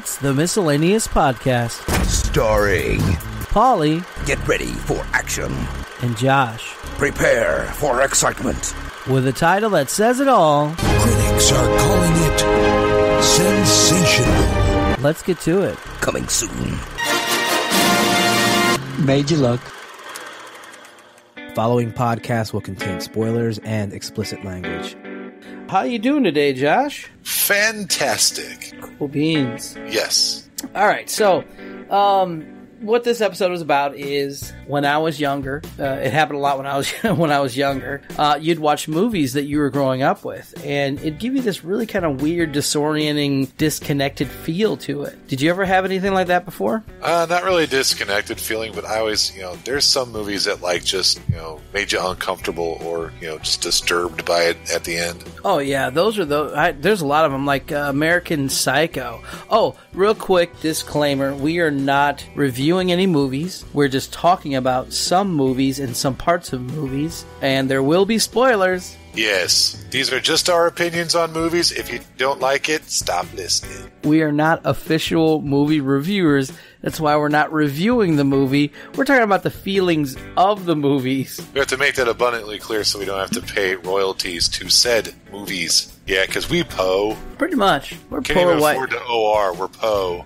It's the Miscellaneous Podcast. Starring Polly. Get ready for action. And Josh. Prepare for excitement. With a title that says it all. Critics are calling it sensational. Let's get to it. Coming soon. Major luck. Following podcast will contain spoilers and explicit language. How you doing today, Josh? Fantastic. Cool beans. Yes. All right, so what this episode was about is when I was younger. It happened a lot when I was younger. You'd watch movies that you were growing up with, and it'd give you this really kind of weird, disorienting, disconnected feel to it. Did you ever have anything like that before? Not really a disconnected feeling, but I always, there's some movies that just, made you uncomfortable or, just disturbed by it at the end. Oh, yeah, those are those. There's a lot of them, like American Psycho. Oh, real quick disclaimer, we are not reviewing any movies. We're just talking about some movies and some parts of movies, and there will be spoilers. Yes, these are just our opinions on movies. If you don't like it, stop listening. We are not official movie reviewers. That's why we're not reviewing the movie. We're talking about the feelings of the movies. We have to make that abundantly clear so we don't have to pay royalties to said movies. Yeah, because we Poe. Pretty much. We're Can't poor even white. afford to OR. We're Poe.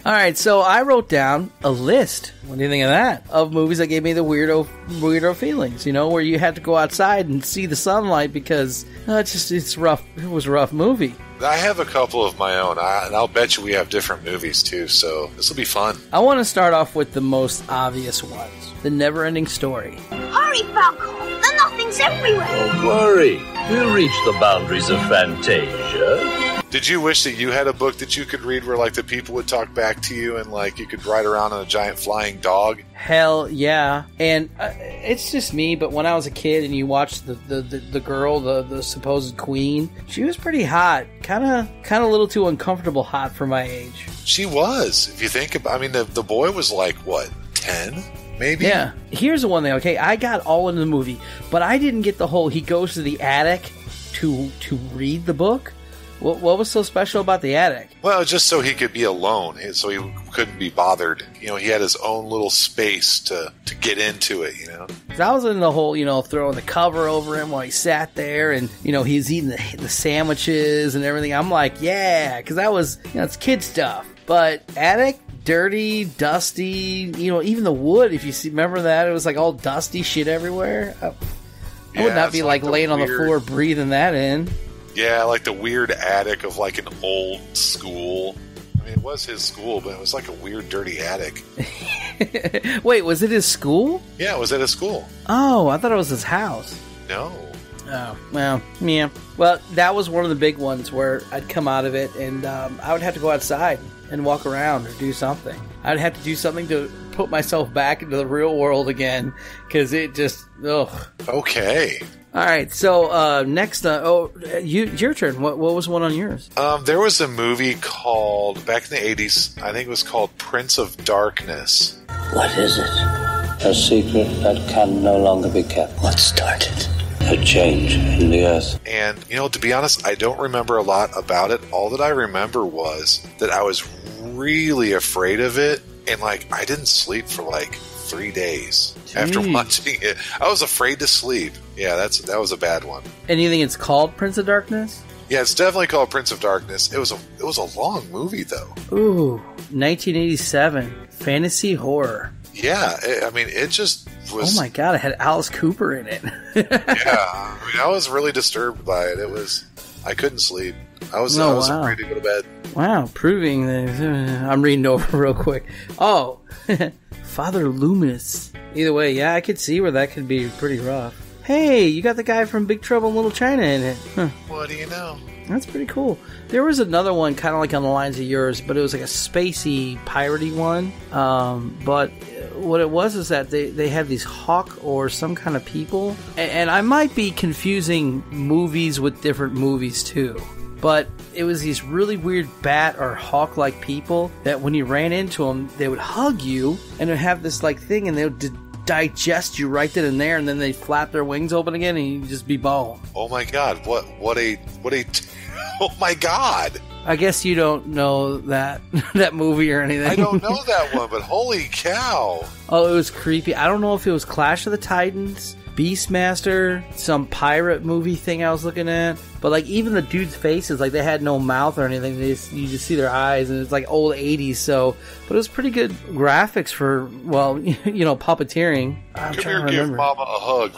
All right, so I wrote down a list. What do you think of that? Of movies that gave me the weirdo feelings, where you had to go outside and see the sunlight because it's rough. It was a rough movie. I have a couple of my own, and I'll bet you we have different movies too, so this will be fun. I want to start off with the most obvious ones. The Never-Ending Story. Hurry, Falco! The nothing's everywhere! Don't worry. We'll reach the boundaries of Fantasia. Did you wish that you had a book that you could read where, the people would talk back to you and, you could ride around on a giant flying dog? Hell yeah. And it's just me, but when I was a kid and you watched the girl, the supposed queen, she was pretty hot. Kind of a little too uncomfortable hot for my age. She was. If you think about the boy was 10? Maybe? Yeah. Here's the one thing, okay? I got all into the movie, but I didn't get the whole he goes to the attic to read the book. What was so special about the attic? Well, just so he could be alone, so he couldn't be bothered. He had his own little space to get into it, 'Cause I was in the whole, throwing the cover over him while he sat there and, he's eating the sandwiches and everything. I'm like, yeah, because that was, it's kid stuff. But attic, dirty, dusty, even the wood, if you remember that, it was all dusty shit everywhere. I would not be laying on the floor breathing that in. Yeah, the weird attic of an old school. I mean, it was his school, but it was a weird, dirty attic. Wait, was it his school? Yeah, it was at his school. Oh, I thought it was his house. No. Oh, well, yeah. Well, that was one of the big ones where I'd come out of it and I would have to go outside and walk around or do something. I'd have to do something to put myself back into the real world again because it just, ugh. Okay. All right, so next, your turn. What was one on yours? There was a movie called, back in the 80s, I think it was called Prince of Darkness. What is it? A secret that can no longer be kept. What started? A change in the earth. And, to be honest, I don't remember a lot about it. All that I remember was that I was really afraid of it, and, I didn't sleep for, 3 days after watching it. I was afraid to sleep. Yeah, that was a bad one. And you think it's called Prince of Darkness? Yeah, it's definitely called Prince of Darkness. It was a long movie though. Ooh, 1987 fantasy horror. Yeah, it just was. Oh my god, it had Alice Cooper in it. Yeah, I was really disturbed by it. I couldn't sleep. I was afraid to go to bed. Wow, proving that I'm reading over real quick. Oh, Father Loomis. Either way, yeah, I could see where that could be pretty rough. Hey, you got the guy from Big Trouble in Little China in it. Huh. What do you know? That's pretty cool. There was another one kind of on the lines of yours, but it was a spacey, piratey one. But what it was is that they had these hawk or some kind of people. And I might be confusing movies with different movies too. But it was these really weird bat or hawk-like people that when you ran into them, they would hug you and they'd have this thing and they would digest you right then and there, and then they flap their wings open again and you'd just be bone. Oh my god, what a oh my god. I guess you don't know that that movie or anything. I don't know that one, but holy cow. Oh, it was creepy. I don't know if it was Clash of the Titans, Beastmaster, some pirate movie thing I was looking at. But like even the dude's faces, like they had no mouth or anything. You just see their eyes, and it's like old 80s. So, but it was pretty good graphics for, well, puppeteering. I'm Come here, give Mama a hug.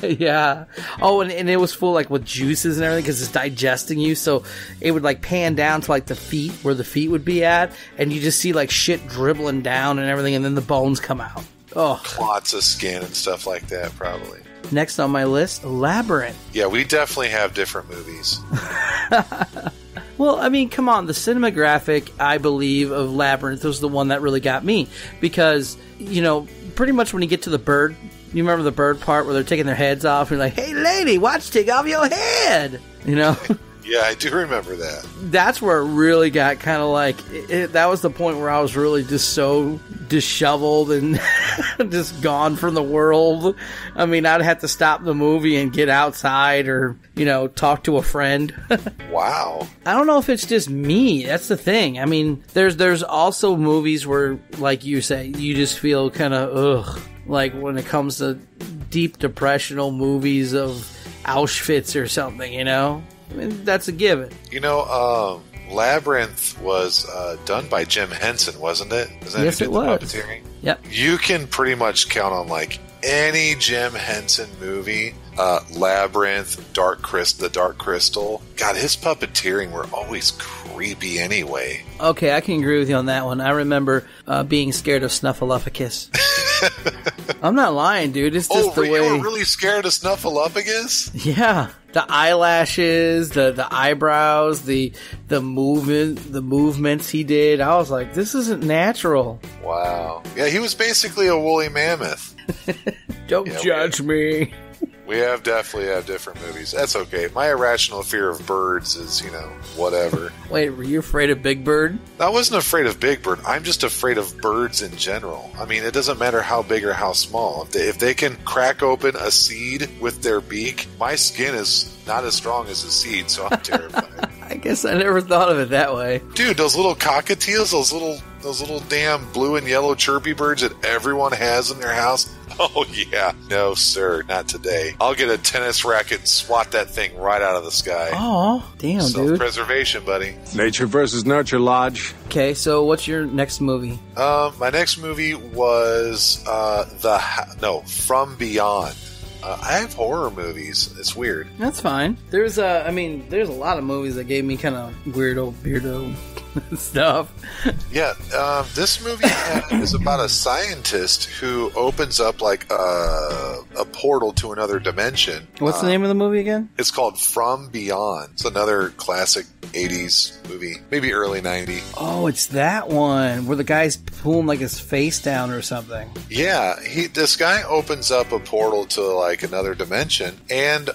Yeah. Oh, and it was full like with juices and everything because it's digesting you. So it would like pan down to like the feet where the feet would be at, and you just see like shit dribbling down and everything, and then the bones come out. Oh, Lots of skin and stuff like that, probably. Next on my list, Labyrinth. Yeah, we definitely have different movies. Well, I mean, come on. The cinematographic, I believe, of Labyrinth was the one that really got me. Because, pretty much when you get to the bird, you remember the bird part where they're taking their heads off? And you're like, hey, lady, watch take off your head. Yeah, I do remember that. That's where it really got kind of like, that was the point where I was really just so disheveled and just gone from the world. I mean, I'd have to stop the movie and get outside or, talk to a friend. Wow. I don't know if it's just me. That's the thing. I mean, there's also movies where, like you say, you just feel kind of, ugh. Like when it comes to deep depressional movies of Auschwitz or something, I mean, that's a given. Labyrinth was done by Jim Henson, wasn't it? Yes, it was. Puppeteering? Yep. You can pretty much count on like any Jim Henson movie, Labyrinth, The Dark Crystal. God, his puppeteering were always creepy anyway. Okay, I can agree with you on that one. I remember being scared of Snuffleupagus. I'm not lying, dude. It's just the way. You were really scared of Snuffleupagus? Yeah, the eyelashes, the eyebrows, the movements he did. I was like, this isn't natural. Wow. Yeah, he was basically a woolly mammoth. Don't judge me. We definitely have different movies. That's okay. My irrational fear of birds is, whatever. Wait, were you afraid of Big Bird? I wasn't afraid of Big Bird. I'm just afraid of birds in general. I mean, it doesn't matter how big or how small. If they can crack open a seed with their beak, my skin is not as strong as a seed, so I'm terrified. I guess I never thought of it that way. Dude, those little cockatiels, those little damn blue and yellow chirpy birds that everyone has in their house. Oh, yeah. No, sir. Not today. I'll get a tennis racket and swat that thing right out of the sky. Oh, damn, dude. Self-preservation, buddy. Nature versus nurture, Lodge. Okay, so what's your next movie? My next movie was From Beyond. I have horror movies. It's weird. That's fine. There's a lot of movies that gave me kind of weirdo stuff. Yeah, this movie is about a scientist who opens up like a portal to another dimension. What's the name of the movie again? It's called From Beyond. It's another classic 80s movie, maybe early 90s. Oh, it's that one where the guy's pulling like his face down or something. Yeah, this guy opens up a portal to like another dimension, and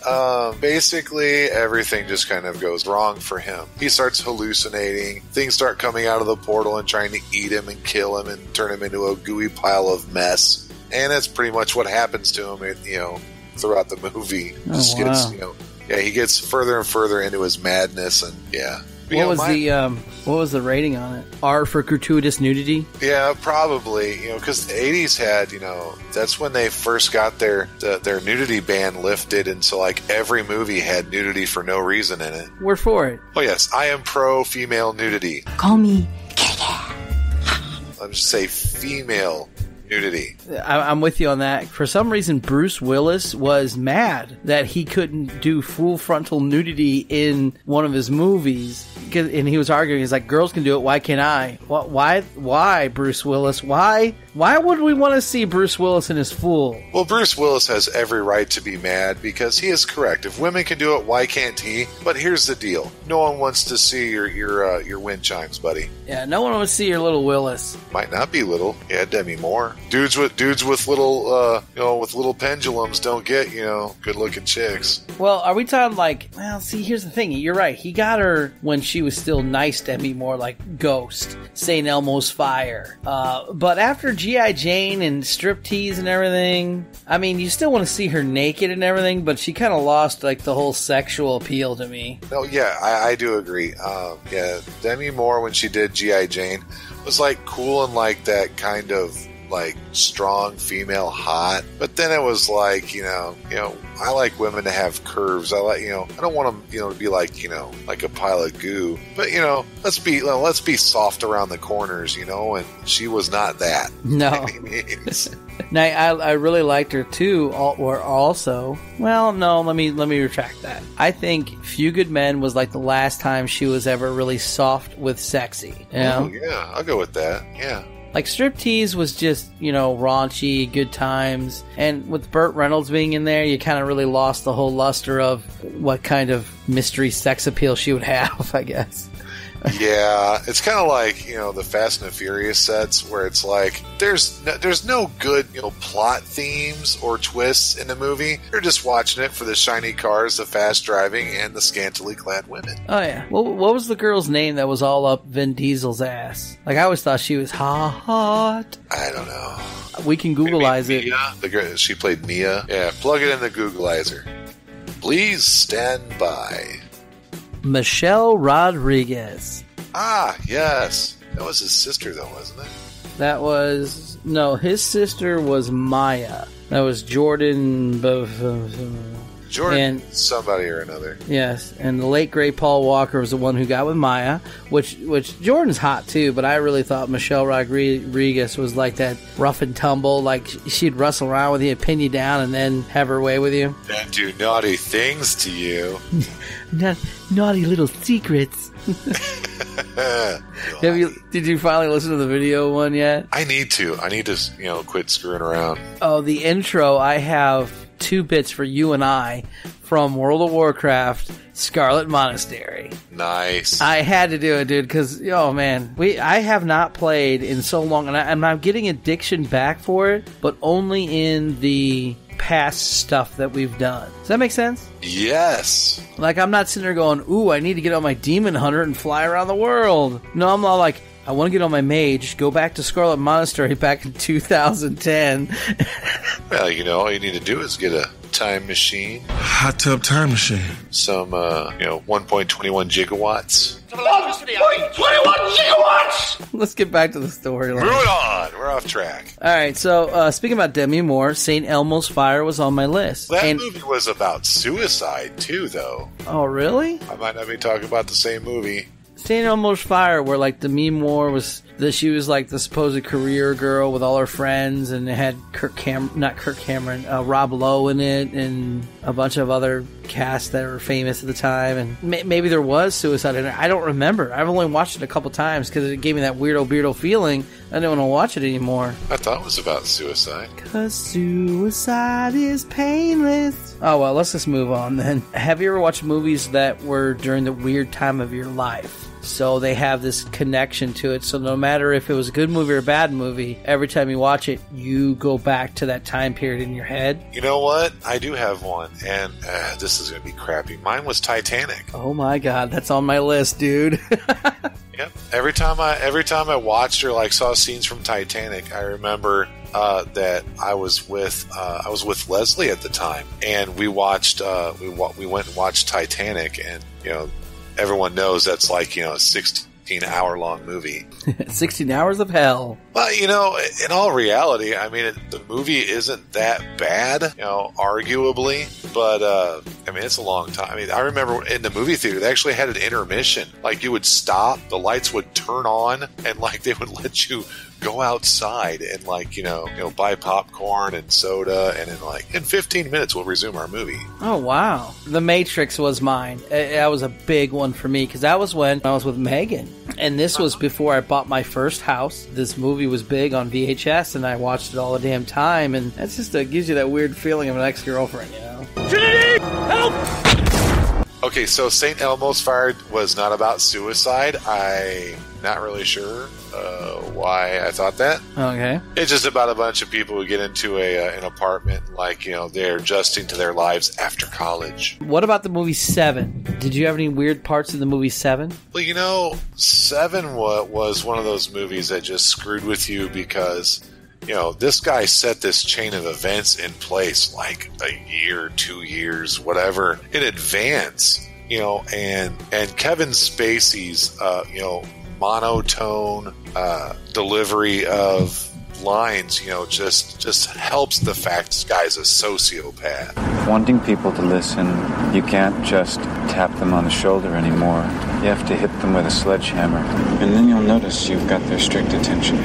basically everything just kind of goes wrong for him. He starts hallucinating. Things start coming out of the portal and trying to eat him and kill him and turn him into a gooey pile of mess. And that's pretty much what happens to him, throughout the movie. He gets further and further into his madness, and yeah. What was the rating on it? R for gratuitous nudity? Yeah, probably. Because the 80s had, that's when they first got their nudity ban lifted, and so like every movie had nudity for no reason in it. We're for it. Oh yes, I am pro female nudity. Call me I'll just say female nudity. I'm with you on that. For some reason, Bruce Willis was mad that he couldn't do full frontal nudity in one of his movies. And he was arguing, he's like, girls can do it, why can't I? Why, Bruce Willis? Why would we want to see Bruce Willis in his full? Well, Bruce Willis has every right to be mad because he is correct. If women can do it, why can't he? But here's the deal. No one wants to see your wind chimes, buddy. Yeah, no one wants to see your little Willis. Might not be little. Yeah, Demi Moore. dudes with little with little pendulums don't get good looking chicks. Well, are we talking like? Well, see, here's the thing. You're right. He got her when she was still nice Demi Moore, like Ghost, St. Elmo's Fire. But after G.I. Jane and striptease and everything, I mean, you still want to see her naked and everything, but she kind of lost like the whole sexual appeal to me. No, yeah, I do agree. Demi Moore when she did G.I. Jane was like cool and like that kind of like strong female hot, but then it was like I like women to have curves. I like I don't want them to be like like a pile of goo, but let's be soft around the corners, and she was not that. No. Now I really liked her too. Also, well, no, let me retract that. I think Few Good Men was like the last time she was ever really soft with sexy. Oh yeah, I'll go with that. Yeah. Like, Striptease was just, raunchy, good times. And with Burt Reynolds being in there, you kind of really lost the whole luster of what kind of mystery sex appeal she would have, I guess. Yeah, it's kind of like, the Fast and the Furious sets where it's like, there's no good, plot themes or twists in the movie. You're just watching it for the shiny cars, the fast driving, and the scantily clad women. Oh, yeah. What was the girl's name that was all up Vin Diesel's ass? Like, I always thought she was hot. I don't know. We can Googleize it. Mia? The girl, she played Mia. Yeah, plug it in the Googleizer. Please stand by. Michelle Rodriguez. Ah, yes. That was his sister, though, wasn't it? That was... No, his sister was Maya. That was Jordan... Jordan somebody or another. Yes, and the late, great Paul Walker was the one who got with Maya, which Jordan's hot, too, but I really thought Michelle Rodriguez was like that rough and tumble, like she'd wrestle around with you, pin you down, and then have her way with you. And do naughty things to you. Naughty little secrets. Did you finally listen to the video one yet? I need to, quit screwing around. Oh, the intro, I have 2 bits for you and I from World of Warcraft Scarlet Monastery. Nice. I had to do it, dude, because, I have not played in so long, and I'm getting addiction back for it, but only in the past stuff that we've done. Does that make sense? Yes. Like, I'm not sitting there going, ooh, I need to get on my Demon Hunter and fly around the world. No, I'm all like, I want to get on my mage, go back to Scarlet Monastery back in 2010. Well, all you need to do is get a time machine. Hot tub time machine. Some, 1.21 gigawatts. 1.21 gigawatts! Let's get back to the storyline. Moving on. We're off track. All right, so speaking about Demi Moore, St. Elmo's Fire was on my list. That movie was about suicide, too, though. Oh, really? I might not be talking about the same movie. St. Elmo's Fire, where like Demi Moore she was like the supposed career girl with all her friends, and it had Rob Lowe in it, and a bunch of other casts that were famous at the time, and maybe there was suicide in it. I don't remember. I've only watched it a couple times because it gave me that weirdo feeling. I didn't want to watch it anymore. I thought it was about suicide. 'Cause suicide is painless. Oh, well, let's just move on then. Have you ever watched movies that were during the weird time of your life? So they have this connection to it. So no matter if it was a good movie or a bad movie, every time you watch it, you go back to that time period in your head. You know what? I do have one, and this is going to be crappy. Mine was Titanic. Oh my God, that's on my list, dude. Yep. Every time I watched or saw scenes from Titanic, I remember that I was with Leslie at the time, and we watched we went and watched Titanic, and everyone knows that's a 16-hour-long movie. 16 hours of hell. Well, in all reality, I mean, the movie isn't that bad, arguably, but, it's a long time. I mean, I remember in the movie theater, they actually had an intermission. Like, you would stop, the lights would turn on, and, they would let you go outside and, buy popcorn and soda, and in 15 minutes, we'll resume our movie. Oh, wow. The Matrix was mine. That was a big one for me, because that was when I was with Megan. And this was before I bought my first house. This movie was big on VHS, and I watched it all the damn time. And that's just gives you that weird feeling of an ex-girlfriend, Trinity! Help! Okay, so St. Elmo's Fire was not about suicide. I'm not really sure why I thought that. Okay. It's just about a bunch of people who get into an apartment, like, they're adjusting to their lives after college. What about the movie Seven? Did you have any weird parts in the movie Seven? Well, Seven was one of those movies that just screwed with you because, this guy set this chain of events in place like a year, 2 years, whatever, in advance, and Kevin Spacey's, monotone delivery of lines, just helps the fact this guy's a sociopath. Wanting people to listen, you can't just tap them on the shoulder anymore. You have to hit them with a sledgehammer, and then you'll notice you've got their strict attention.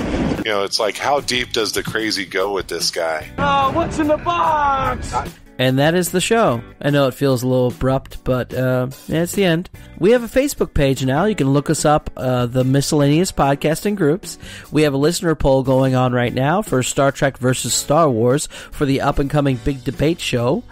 It's like, how deep does the crazy go with this guy? Oh, what's in the box? And that is the show. I know it feels a little abrupt, but it's the end. We have a Facebook page now. You can look us up, the Miscellaneous Podcasting Groups. We have a listener poll going on right now for Star Trek versus Star Wars for the up-and-coming Big Debate Show.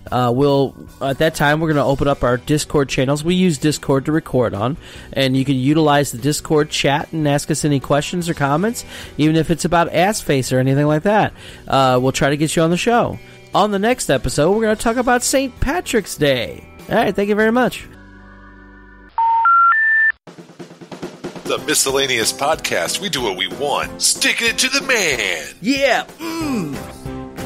At that time, we're going to open up our Discord channels. We use Discord to record on, and you can utilize the Discord chat and ask us any questions or comments, even if it's about ass face or anything like that. We'll try to get you on the show. On the next episode, we're going to talk about St. Patrick's Day. All right, thank you very much. The Miscellaneous Podcast. We do what we want. Sticking it to the man. Yeah.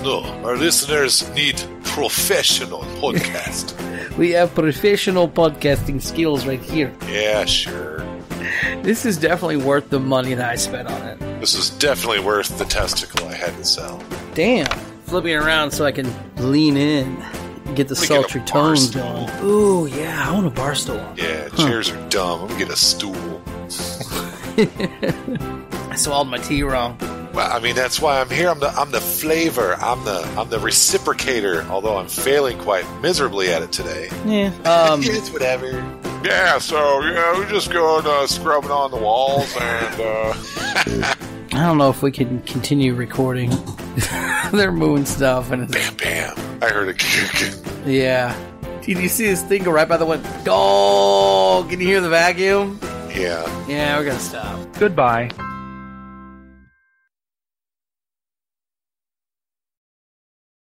No, our listeners need professional podcast. We have professional podcasting skills right here. Yeah, sure. This is definitely worth the money that I spent on it. This is definitely worth the testicle I had to sell. Damn. Flipping around so I can lean in, get the sultry tones going. Ooh, yeah, I want a bar stool. Yeah, chairs are dumb. I'm gonna get a stool. I swallowed my tea wrong. Well, I mean, that's why I'm here. I'm the flavor. I'm the reciprocator. Although I'm failing quite miserably at it today. Yeah. It's whatever. Yeah. So we just go scrubbing on the walls and. I don't know if we can continue recording. They're moving stuff and bam, bam. I heard a yeah. Did you see this thing go right by the window? Oh, can you hear the vacuum? Yeah. Yeah, we're gonna stop. Goodbye.